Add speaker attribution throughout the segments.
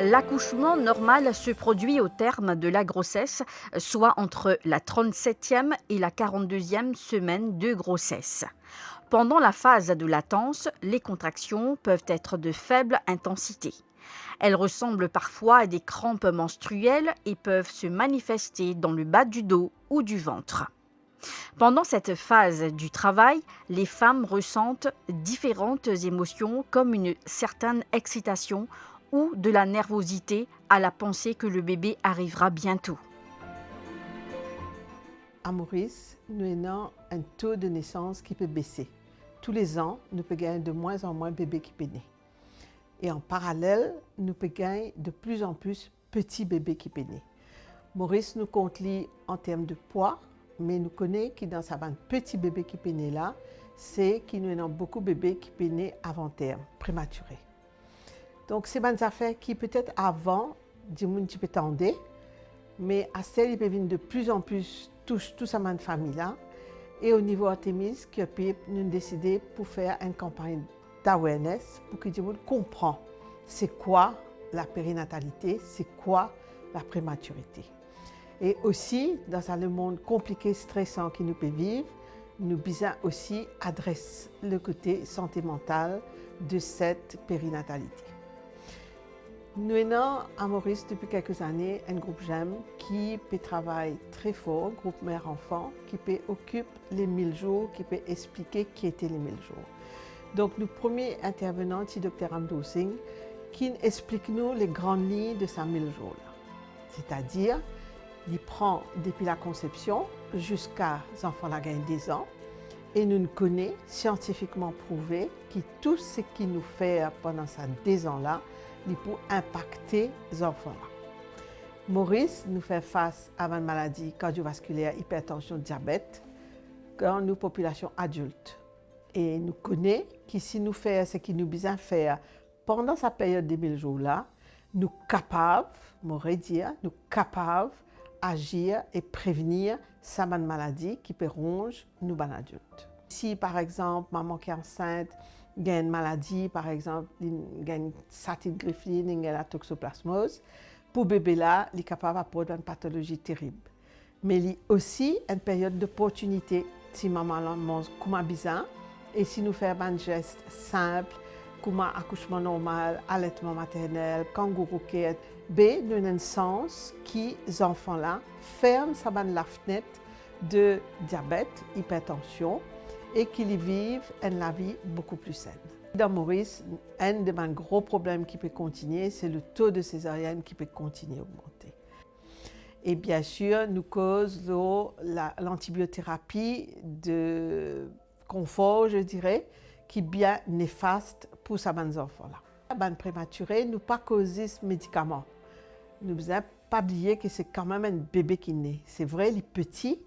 Speaker 1: L'accouchement normal se produit au terme de la grossesse, soit entre la 37e et la 42e semaine de grossesse. Pendant la phase de latence, les contractions peuvent être de faible intensité. Elles ressemblent parfois à des crampes menstruelles et peuvent se manifester dans le bas du dos ou du ventre. Pendant cette phase du travail, les femmes ressentent différentes émotions comme une certaine excitation ou de la nervosité à la pensée que le bébé arrivera bientôt.
Speaker 2: À Maurice, nous avons un taux de naissance qui peut baisser. Tous les ans, nous pouvons gagner de moins en moins de bébés qui peuvent naître. Et en parallèle, nous pouvons gagner de plus en plus petits bébés qui peuvent naître. Maurice nous compte en termes de poids, mais nous connaissons que dans sa bande petit bébé qui peuvent naître là, c'est qu'il nous avons beaucoup de bébés qui peuvent naître avant terme, prématurés. Donc, c'est une affaire qui peut-être avant, du monde qui peut tendre, mais à celle, il peut venir de plus en plus touche toute sa famille là. Et au niveau Artemis, qui peut nous décider pour faire une campagne d'awareness pour que les gens comprennent c'est quoi la périnatalité, c'est quoi la prématurité. Et aussi, dans le monde compliqué, stressant que nous pouvons vivre, nous devons aussi adresser le côté santé mentale de cette périnatalité. Nous avons à Maurice depuis quelques années un groupe GEM qui peut travailler très fort, groupe mère-enfant, qui peut occuper les 1000 jours, qui peut expliquer qui étaient les 1000 jours. Donc, le premier intervenant, c'est Dr. Amdo Singh, qui explique nous les grandes lignes de ces 1000 jours-là. C'est-à-dire, il prend depuis la conception jusqu'à l'enfant la gagne 10 ans et nous connaissons scientifiquement prouvé que tout ce qu'il nous fait pendant ces 10 ans-là, il peut impacter les enfants-là. Maurice nous fait face à une maladie cardiovasculaire, hypertension, diabète, dans nos populations adultes. Et nous connaissons que si nous faisons ce qu'il nous besoin faire pendant cette période de 1000 jours-là, nous sommes capables, nous capables d'agir et prévenir cette maladie qui peut ronger nos adultes. Si par exemple, maman qui est enceinte, il y a une maladie, par exemple, il y a une satine griffine, il y a la toxoplasmose. Pour bébé là, il est capable d'apporter une pathologie terrible. Mais il y a aussi une période d'opportunité. Si maman mange comme bizarre, et si nous faisons un geste simple, comme accouchement normal, allaitement maternel, kangourou care, nous avons un sens qui, les enfants là, ferment la fenêtre de diabète, hypertension, et qu'ils vivent une vie beaucoup plus saine. Dans Maurice, un des gros problèmes qui peut continuer, c'est le taux de césarienne qui peut continuer à augmenter. Et bien sûr, nous cause l'antibiothérapie de confort, je dirais, qui est bien néfaste pour ces enfants-là. Les prématurés ne pas causer ce médicament. Nous ne devons pas oublier que c'est quand même un bébé qui naît. C'est vrai, il est petit,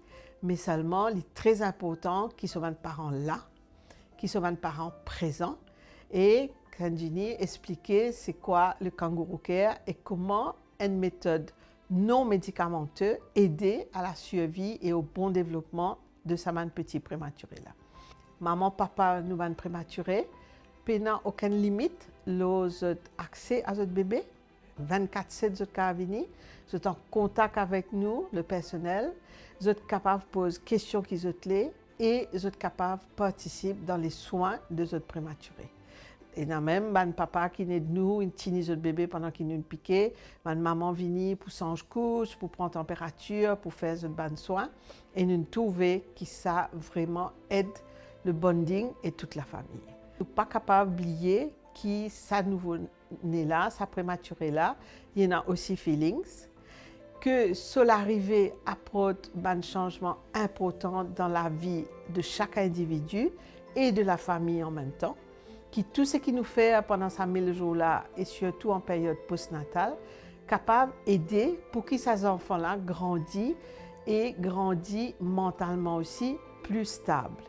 Speaker 2: mais seulement il est très important qu'ils soient des parents là, qu'ils soient des parents présents. Et Kanjini expliquait c'est quoi le kangourou care et comment une méthode non médicamenteuse aide à la survie et au bon développement de ces petits prématurés là. Maman, papa, nous sommes prématurés, n'a aucune limite, accès à notre bébé. 24/7 vous pouvez venir, vous êtes en contact avec nous, le personnel, vous êtes capable de poser des questions qui vous êtes et vous êtes capable de participer dans les soins de votre prématuré. Et il y a même un papa qui est de nous, il tient notre bébé pendant qu'il nous piqué, une maman vient pour changer couche, pour prendre température, pour faire des bonnes soins. Et nous trouvons que ça vraiment aide le bonding et toute la famille. Nous ne sommes pas capables d'oublier que ça nouveau-né là, ça prématuré là, il y en a aussi feelings, que sur l'arrivée apporte un changement important dans la vie de chaque individu et de la famille en même temps, que tout ce qui nous fait pendant ces 1000 jours-là, et surtout en période postnatale, capable d'aider pour que ces enfants-là grandissent et grandissent mentalement aussi plus stables.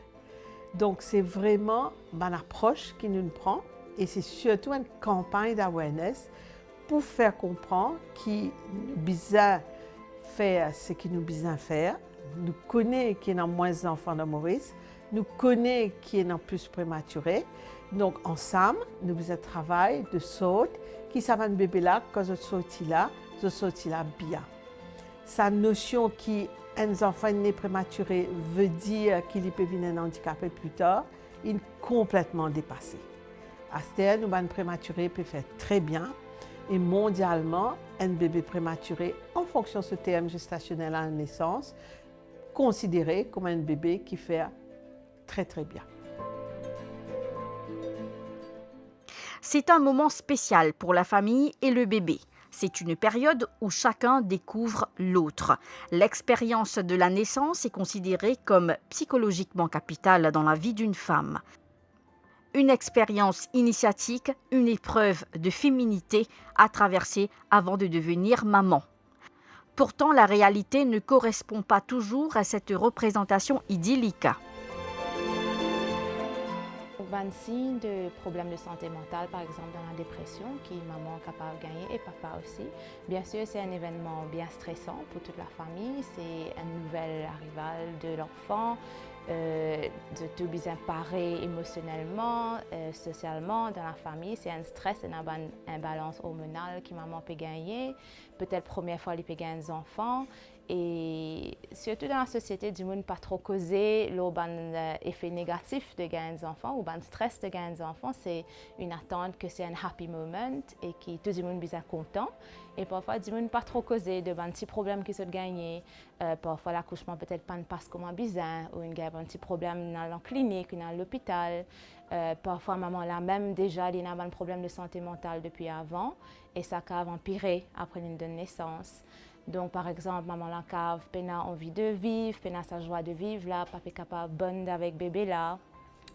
Speaker 2: Donc, c'est vraiment une approche qui nous prend et c'est surtout une campagne d'awareness pour faire comprendre qu'il nous besoin faire ce qu'il nous besoin faire. Nous connaissons qu'il y a moins d'enfants dans Maurice, nous connaît qui est en plus prématuré. Donc, ensemble, nous faisons un travail de saute qui s'avance bébé là, quand je sorti là bien. Sa notion qui un enfant né prématuré veut dire qu'il peut venir un handicapé plus tard, il est complètement dépassé. À ce terme, nous un prématuré peut faire très bien. Et mondialement, un bébé prématuré, en fonction de ce terme gestationnel à la naissance, considéré comme un bébé qui fait très très bien.
Speaker 1: C'est un moment spécial pour la famille et le bébé. C'est une période où chacun découvre l'autre. L'expérience de la naissance est considérée comme psychologiquement capitale dans la vie d'une femme. Une expérience initiatique, une épreuve de féminité à traverser avant de devenir maman. Pourtant, la réalité ne correspond pas toujours à cette représentation idyllique.
Speaker 3: Un signe de problèmes de santé mentale, par exemple dans la dépression, qui maman est capable de gagner et papa aussi. Bien sûr, c'est un événement bien stressant pour toute la famille. C'est une nouvelle arrivale de l'enfant, de tout bien parer émotionnellement, socialement dans la famille. C'est un stress, une imbalance hormonale que maman peut gagner. Peut-être première fois, elle peut gagner des enfants. Et surtout dans la société du monde pas trop causé l'effet négatif de gagner des enfants ou le stress de gagner des enfants, c'est une attente que c'est un happy moment et que tout le monde est bien content. Et parfois, du monde pas trop causé de petits problèmes qui sont gagnés. Parfois, l'accouchement peut-être pas passe comme un bizarre ou il y a un petit problème dans la clinique ou dans l'hôpital. Parfois, maman là même déjà il a un problème de santé mentale depuis avant et ça a empiré après une naissance. Donc, par exemple, maman la cave, pena envie de vivre, pena sa joie de vivre là, papa capable bonne avec bébé là,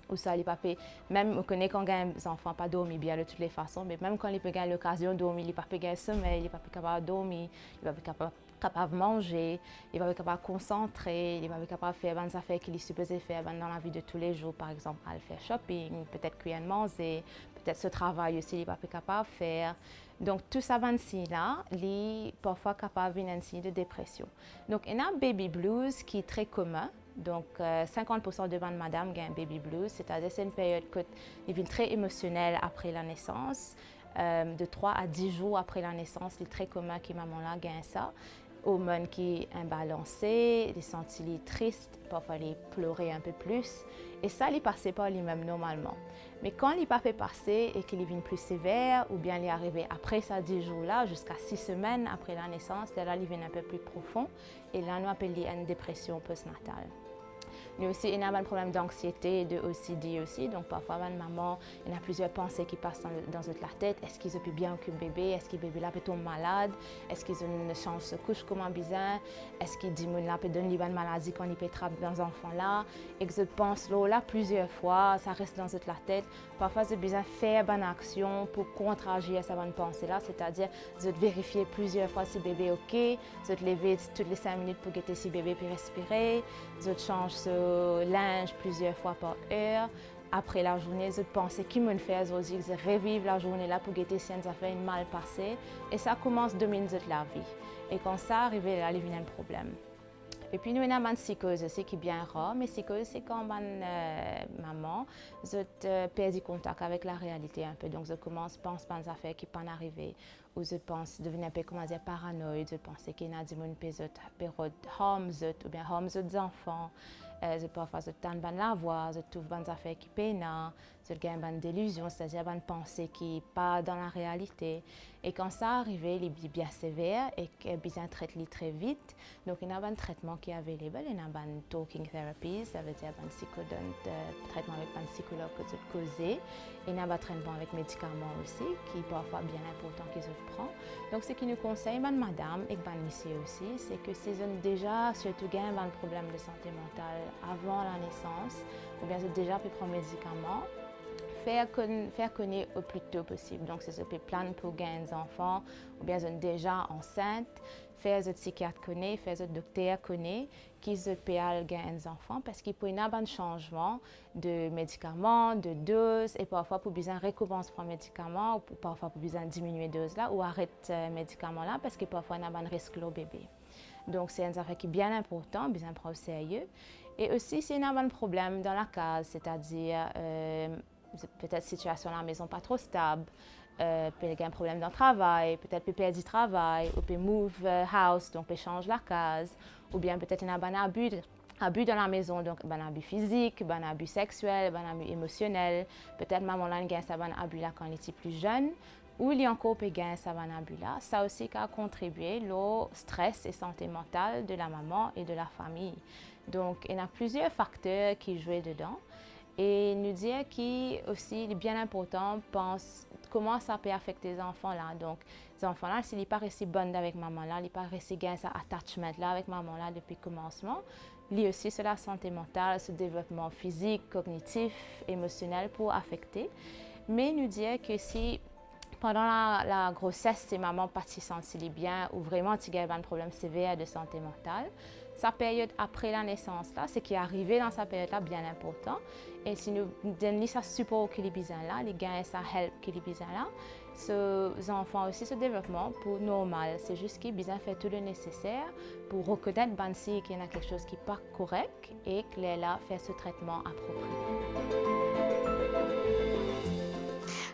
Speaker 3: ou ça les papa même on connaît quand les enfants pas dormi bien de toutes les façons, mais même quand ils peuvent gagner l'occasion de dormir, ils pas gagner sommeil, ils pas capable dormir, ils pas capable manger, il va être capable de concentrer, il va être capable de faire des affaires qu'il est supposé faire dans la vie de tous les jours, par exemple, aller faire shopping, peut-être cuire manger, peut-être ce travail aussi, il va être capable de faire. Donc, tout ça, là, il est parfois capable de venir signe de dépression. Donc, il y a un baby blues qui est très commun. Donc, 50% de madame ont un baby blues, c'est-à-dire c'est une période qui est très émotionnelle après la naissance. De 3 à 10 jours après la naissance, c'est très commun que maman-là gagne ça. Hormones qui est imbalancé, les sentir tristes, parfois les pleurer un peu plus. Et ça, il passe pas lui-même normalement. Mais quand il pas fait passer et qu'il est plus sévère, ou bien il est arrivé après ça 10 jours-là, jusqu'à 6 semaines après la naissance, là, il vient un peu plus profond. Et là, nous appelons une dépression postnatale. Il y a aussi énormément de problèmes d'anxiété et de OCD aussi. Donc, parfois, ma maman, il y a plusieurs pensées qui passent dans la tête. Est-ce qu'ils ont pu bien occuper le bébé? Est-ce que le bébé là peut tomber malade? Est-ce qu'ils ont une chance de couche comme un bizarre? Est-ce qu'ils disent qu'il peut donner une maladie quand il peut attraper dans les enfants là? Et que je pense là plusieurs fois, ça reste dans la tête. Parfois, c'est besoin de faire une action pour contre-agir à cette bonne pensée-là. C'est-à-dire, je vérifier plusieurs fois si le bébé est OK. Je te lever toutes les 5 minutes pour guetter si le bébé peut respirer. Je change linge plusieurs fois par heure. Après la journée, je pensais qu'il me fait aussi, je revive la journée là pour guetter si ça fait une mal passé. Et ça commence 2 minutes de la vie. Et quand ça arrive, là, il vient un problème. Et puis, nous avons une psychose aussi qui est bien rare. Mais psychose, c'est quand maman, je perds contact avec la réalité un peu. Donc, je commence à penser à des affaires qui ne peuvent pas arriver. Ou je pense devenir un peu, comment dire, paranoïde. Je pense qu'il y a des gens qui peuvent ou bien des enfants. Je parfois je tente de la voir, je trouve des affaires qui peinent, je gagne une délusion, c'est-à-dire une pensée qui n'est pas dans la réalité. Et quand ça arrive, il est bien sévère et qu'il besoin de traiter très vite. Donc, il y a un traitement qui est available, il y a un talking therapy, ça veut dire un traitement avec un psychologue que tu causes. Il y a un traitement avec médicaments aussi, qui est parfois bien important qu'ils prennent. Donc, ce qui nous conseille, madame et monsieur aussi, c'est que ces jeunes déjà, surtout gagnent un problème de santé mentale avant la naissance, ou bien c'est déjà pu prendre médicaments, faire connaître au plus tôt possible. Donc, c'est ce plan pour gagner des enfants, ou bien sont déjà enceintes, faire des psychiatres connaît, faire des docteurs connaît, qui se payent les enfants parce qu'il peut y avoir un changement de médicaments, de doses et parfois pour besoin de récompense pour un médicament ou parfois pour besoin de diminuer dose là ou arrêter médicament là parce que parfois il y a un risque au bébé. Donc c'est une affaire qui est bien important, bien prendre au sérieux. Et aussi s'il y a un problème dans la case, c'est-à-dire peut-être situation à la maison pas trop stable, peut-être un problème dans le travail, peut-être peut perdre du travail, ou peut move house, donc peut changer la case, ou bien peut-être il y a un abus dans la maison, donc un abus physique, un abus sexuel, un abus émotionnel, peut-être maman là a un abus là quand elle était plus jeune, ou il y a encore peut gagner ça un abus là. Ça aussi qui a contribué au stress et santé mentale de la maman et de la famille. Donc il y a plusieurs facteurs qui jouent dedans. Et nous dire qu'il aussi est bien important pense comment ça peut affecter les enfants là. Donc les enfants là, s'ils ne sont pas restés bons avec maman là, ils ne sont pas restés gagner cet attachment là avec maman là depuis le commencement, lui aussi c'est la santé mentale, ce développement physique, cognitif, émotionnel pour affecter. Mais nous dire que si pendant la grossesse, si maman pas se sentir bien ou vraiment il y a un problème sévère de santé mentale, sa période après la naissance, là, ce qui est arrivé dans sa période là, bien important. Et si nous donnons ce support qui est besoin là, les gains sa help qui est besoin là, ces enfants aussi ce développement pour normal. C'est juste qu'ils ont besoin de faire tout le nécessaire pour reconnaître qu'il y a quelque chose qui n'est pas correct et que là faire ce traitement approprié.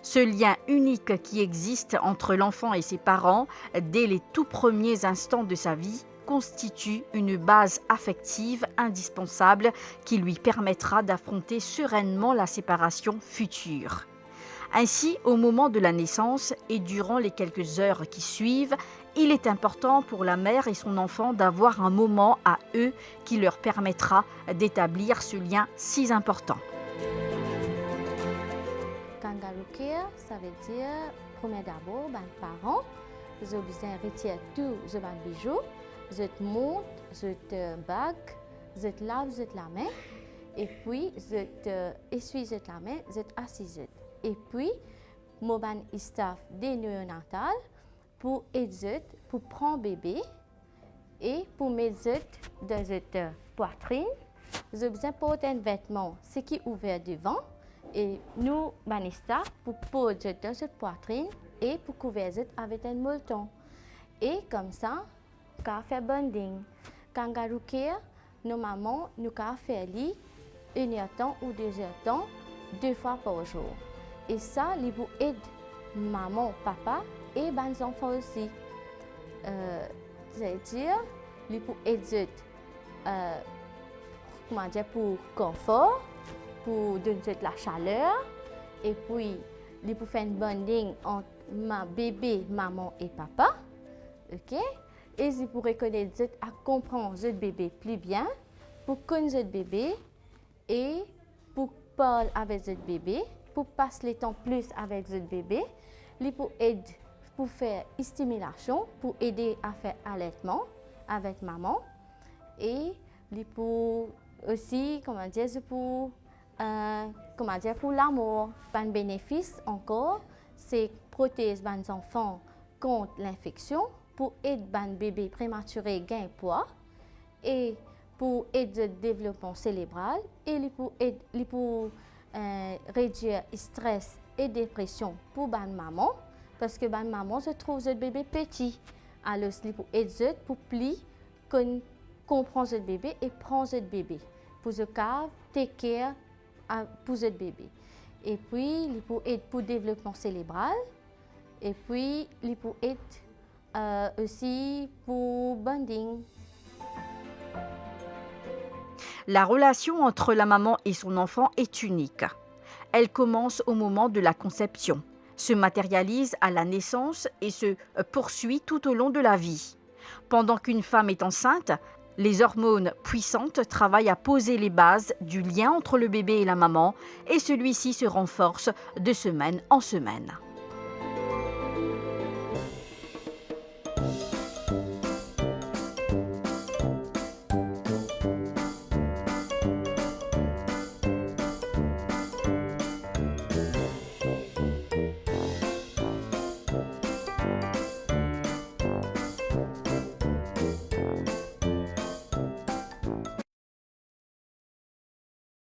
Speaker 1: Ce lien unique qui existe entre l'enfant et ses parents dès les tout premiers instants de sa vie constitue une base affective indispensable qui lui permettra d'affronter sereinement la séparation future. Ainsi, au moment de la naissance et durant les quelques heures qui suivent, il est important pour la mère et son enfant d'avoir un moment à eux qui leur permettra d'établir ce lien si important.
Speaker 4: Kangaroo care, ça veut dire, premier d'abord, les parents, ils ont besoin de retirer tous les bijoux, ils montent, ils bagues, ils lavent la main, et puis ils essuient la main, ils assisent. Et puis, moi, je staff des néonatales pour aider, pour prendre bébé et pour mettre dans cette poitrine. Ils ont besoin de porter un vêtement, ce qui est ouvert devant. Et nous, Banista, pour poser dans cette poitrine et pour couvrir avec un molleton. Et comme ça, nous avons fait bonding. Kangaroo care, nos mamans, nous avons fait 1 heure temps ou 2 heures temps, 2 fois par jour. Et ça, il vous aide maman, papa et les enfants aussi. C'est-à-dire, il vous aide pour confort, pour donner de la chaleur, et puis il peut faire un bonding entre ma bébé, maman et papa, ok? Et il peut reconnaître à comprendre le bébé plus bien, pour connaître le bébé et pour parler avec le bébé, pour passer le temps plus avec le bébé, il peut aider pour faire stimulation, pour aider à faire allaitement avec maman, et il peut aussi, pour pour l'amour. Un bénéfice encore, c'est protéger les enfants contre l'infection, pour aider les bébés prématurés à gagner poids, et pour aider le développement cérébral, et pour réduire le stress et la dépression pour les mamans, parce que les mamans se trouvent le bébé petit. Alors, il pour aider pour plus comprendre le bébé et prendre le bébé. Pour ce cas, take care pour le bébé. Et puis, il peut aider pour le développement cérébral. Et puis, il peut aider aussi pour bonding.
Speaker 1: La relation entre la maman et son enfant est unique. Elle commence au moment de la conception, se matérialise à la naissance et se poursuit tout au long de la vie. Pendant qu'une femme est enceinte, les hormones puissantes travaillent à poser les bases du lien entre le bébé et la maman, et celui-ci se renforce de semaine en semaine.